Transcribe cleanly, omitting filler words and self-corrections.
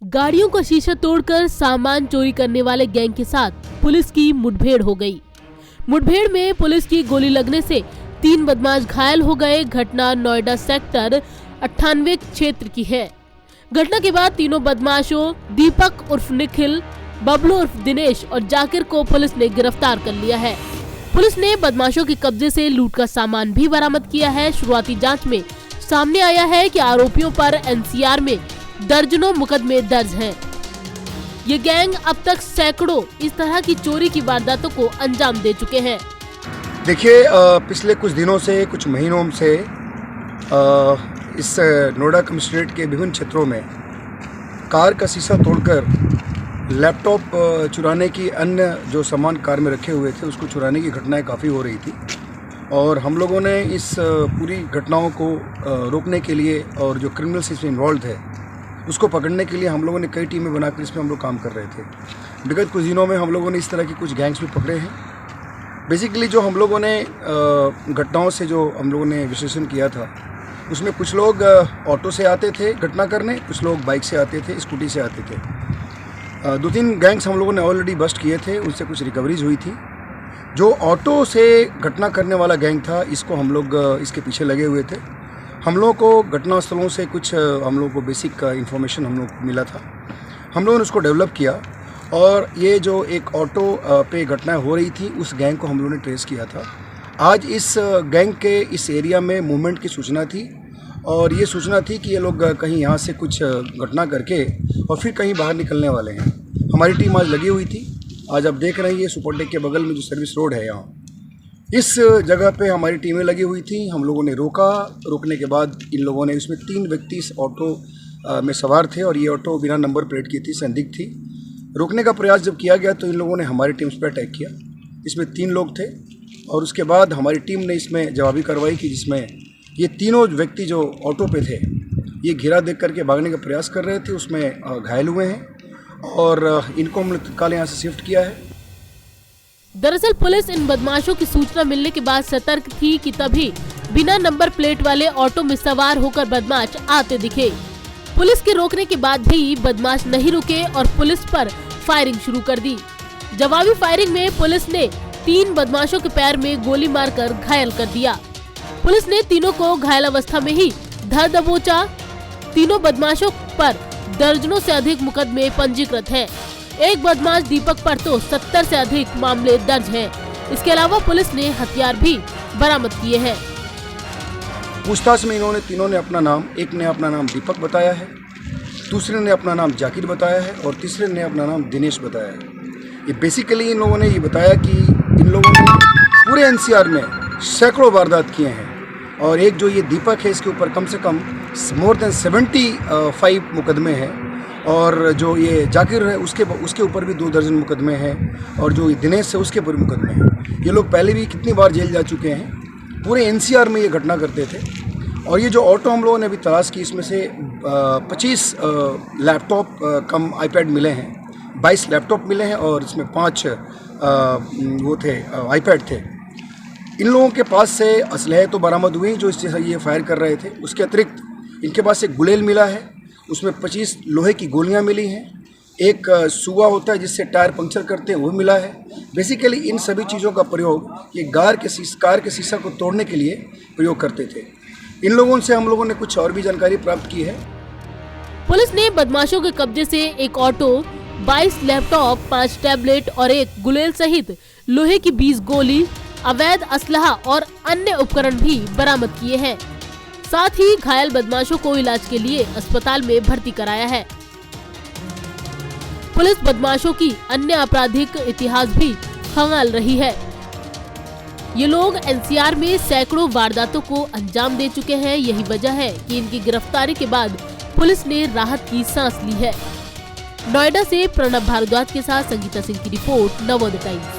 गाड़ियों का शीशा तोड़कर सामान चोरी करने वाले गैंग के साथ पुलिस की मुठभेड़ हो गई। मुठभेड़ में पुलिस की गोली लगने से 3 बदमाश घायल हो गए। घटना नोएडा सेक्टर 98 क्षेत्र की है। घटना के बाद तीनों बदमाशों दीपक उर्फ निखिल, बबलू उर्फ दिनेश और जाकिर को पुलिस ने गिरफ्तार कर लिया है। पुलिस ने बदमाशों के कब्जे से लूट का सामान भी बरामद किया है। शुरुआती जांच में सामने आया है कि आरोपियों पर एनसीआर में दर्जनों मुकदमे दर्ज हैं। ये गैंग अब तक सैकड़ों इस तरह की चोरी की वारदातों को अंजाम दे चुके हैं। देखिए, पिछले कुछ दिनों से, कुछ महीनों से इस नोएडा कमिश्नरेट के विभिन्न क्षेत्रों में कार का शीशा तोड़कर लैपटॉप चुराने की, अन्य जो सामान कार में रखे हुए थे उसको चुराने की घटनाएं काफ़ी हो रही थी। और हम लोगों ने इस पूरी घटनाओं को रोकने के लिए और जो क्रिमिनल्स इसमें इन्वॉल्व है उसको पकड़ने के लिए हम लोगों ने कई टीमें बनाकर इसमें हम लोग काम कर रहे थे। विगत कुछ दिनों में हम लोगों ने इस तरह की कुछ गैंग्स भी पकड़े हैं। बेसिकली जो हम लोगों ने घटनाओं से जो हम लोगों ने विश्लेषण किया था उसमें कुछ लोग ऑटो से आते थे घटना करने, कुछ लोग बाइक से आते थे, स्कूटी से आते थे। 2-3 गैंग्स हम लोगों ने ऑलरेडी बस्ट किए थे, उनसे कुछ रिकवरीज हुई थी। जो ऑटो से घटना करने वाला गैंग था इसको हम लोग इसके पीछे लगे हुए थे। हम लोगों को घटनास्थलों से कुछ हम लोगों को बेसिक इन्फॉर्मेशन हम लोग को मिला था। हम लोगों ने उसको डेवलप किया और ये जो एक ऑटो पे घटनाएं हो रही थी उस गैंग को हम लोगों ने ट्रेस किया था। आज इस गैंग के इस एरिया में मूवमेंट की सूचना थी और ये सूचना थी कि ये लोग कहीं यहाँ से कुछ घटना करके और फिर कहीं बाहर निकलने वाले हैं। हमारी टीम आज लगी हुई थी। आज आप देख रहे हैं ये सुपरटेक के बगल में जो सर्विस रोड है, यहाँ इस जगह पे हमारी टीमें लगी हुई थी। हम लोगों ने रोकने के बाद इन लोगों ने, इसमें 3 व्यक्ति इस ऑटो में सवार थे और ये ऑटो बिना नंबर प्लेट की थी, संदिग्ध थी। रोकने का प्रयास जब किया गया तो इन लोगों ने हमारी टीम्स पर अटैक किया। इसमें 3 लोग थे और उसके बाद हमारी टीम ने इसमें जवाबी कार्रवाई की, जिसमें ये तीनों व्यक्ति जो ऑटो पे थे ये घेरा देख करके भागने का प्रयास कर रहे थे, उसमें घायल हुए हैं और इनको हमने तत्काल यहाँ से शिफ्ट किया है। दरअसल पुलिस इन बदमाशों की सूचना मिलने के बाद सतर्क थी कि तभी बिना नंबर प्लेट वाले ऑटो में सवार होकर बदमाश आते दिखे। पुलिस के रोकने के बाद भी बदमाश नहीं रुके और पुलिस पर फायरिंग शुरू कर दी। जवाबी फायरिंग में पुलिस ने 3 बदमाशों के पैर में गोली मारकर घायल कर दिया। पुलिस ने तीनों को घायल अवस्था में ही धर दबोचा। तीनों बदमाशों पर दर्जनों से अधिक मुकदमे पंजीकृत हैं। एक बदमाश दीपक पर तो 70 से अधिक मामले दर्ज हैं। इसके अलावा पुलिस ने हथियार भी बरामद किए हैं। पूछताछ में इन्होंने तीनों ने अपना नाम, एक ने अपना नाम दीपक बताया है, दूसरे ने अपना नाम जाकिर बताया है और तीसरे ने अपना नाम दिनेश बताया है। ये बेसिकली इन लोगों ने ये बताया कि इन लोगों ने पूरे एनसीआर में सैकड़ों वारदात किए हैं और एक जो ये दीपक है इसके ऊपर कम से कम मोर देन 75 मुकदमे हैं और जो ये जाकिर है उसके ऊपर भी 2 दर्जन मुकदमे हैं और जो दिनेश है उसके ऊपर मुकदमे हैं। ये लोग पहले भी कितनी बार जेल जा चुके हैं। पूरे एनसीआर में ये घटना करते थे। और ये जो ऑटो हम लोगों ने अभी तलाश की इसमें से 25 लैपटॉप कम आईपैड मिले हैं, 22 लैपटॉप मिले हैं और इसमें 5 वो थे आईपैड थे। इन लोगों के पास से असलहे तो बरामद हुई जो इस जैसा ये फायर कर रहे थे। उसके अतिरिक्त इनके पास एक गुलेल मिला है, उसमें 25 लोहे की गोलियां मिली हैं। एक सुआ होता है जिससे टायर पंक्चर करते हैं, वो मिला है। बेसिकली इन सभी चीज़ों का प्रयोग ये कार के शीशा को तोड़ने के लिए प्रयोग करते थे। इन लोगों से हम लोगों ने कुछ और भी जानकारी प्राप्त की है। पुलिस ने बदमाशों के कब्जे से एक ऑटो, 22 लैपटॉप, 5 टैबलेट और एक गुलेल सहित लोहे की 20 गोली, अवैध असलहा और अन्य उपकरण भी बरामद किए हैं। साथ ही घायल बदमाशों को इलाज के लिए अस्पताल में भर्ती कराया है। पुलिस बदमाशों की अन्य आपराधिक इतिहास भी खंगाल रही है। ये लोग एनसीआर में सैकड़ों वारदातों को अंजाम दे चुके हैं। यही वजह है कि इनकी गिरफ्तारी के बाद पुलिस ने राहत की सांस ली है। नोएडा से प्रणब भारद्वाज के साथ संगीता सिंह की रिपोर्ट, नवोदय टाइम्स।